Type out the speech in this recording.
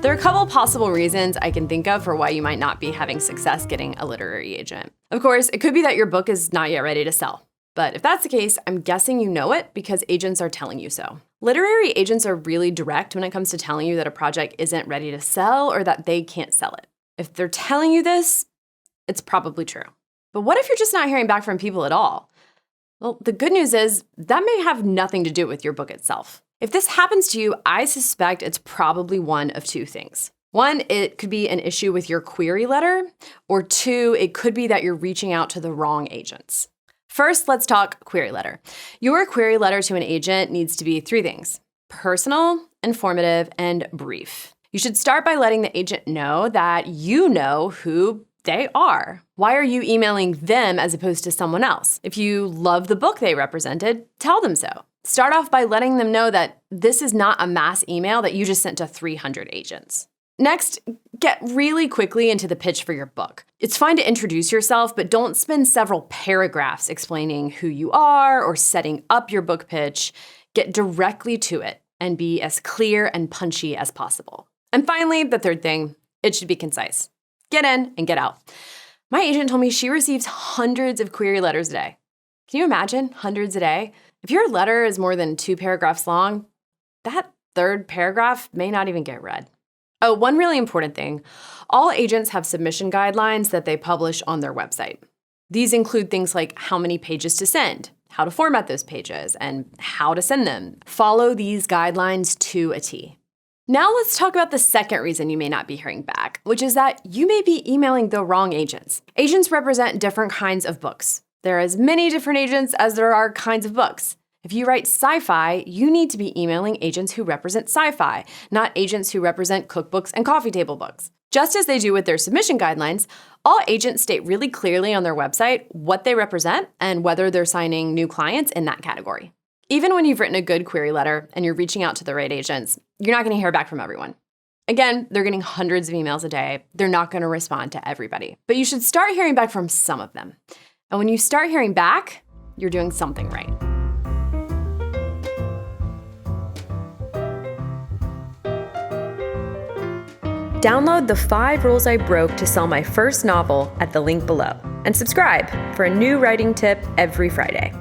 There are a couple possible reasons I can think of for why you might not be having success getting a literary agent. Of course, it could be that your book is not yet ready to sell. But if that's the case, I'm guessing you know it because agents are telling you so. Literary agents are really direct when it comes to telling you that a project isn't ready to sell or that they can't sell it. If they're telling you this, it's probably true. But what if you're just not hearing back from people at all? Well, the good news is that may have nothing to do with your book itself. If this happens to you, I suspect it's probably one of two things. One, it could be an issue with your query letter, or two, it could be that you're reaching out to the wrong agents. First, let's talk query letter. Your query letter to an agent needs to be three things: personal, informative, and brief. You should start by letting the agent know that you know who they are. Why are you emailing them as opposed to someone else? If you love the book they represented, tell them so. Start off by letting them know that this is not a mass email that you just sent to 300 agents. Next, get really quickly into the pitch for your book. It's fine to introduce yourself, but don't spend several paragraphs explaining who you are or setting up your book pitch. Get directly to it and be as clear and punchy as possible. And finally, the third thing, it should be concise. Get in and get out. My agent told me she receives hundreds of query letters a day. Can you imagine hundreds a day? If your letter is more than 2 paragraphs long, that third paragraph may not even get read. Oh, one really important thing. All agents have submission guidelines that they publish on their website. These include things like how many pages to send, how to format those pages, and how to send them. Follow these guidelines to a T. Now let's talk about the second reason you may not be hearing back, which is that you may be emailing the wrong agents. Agents represent different kinds of books. There are as many different agents as there are kinds of books. If you write sci-fi, you need to be emailing agents who represent sci-fi, not agents who represent cookbooks and coffee table books. Just as they do with their submission guidelines, all agents state really clearly on their website what they represent and whether they're signing new clients in that category. Even when you've written a good query letter and you're reaching out to the right agents, you're not going to hear back from everyone. Again, they're getting hundreds of emails a day. They're not going to respond to everybody. But you should start hearing back from some of them. And when you start hearing back, you're doing something right. Download the 5 Rules I Broke to Sell My First Novel at the link below. And subscribe for a new writing tip every Friday.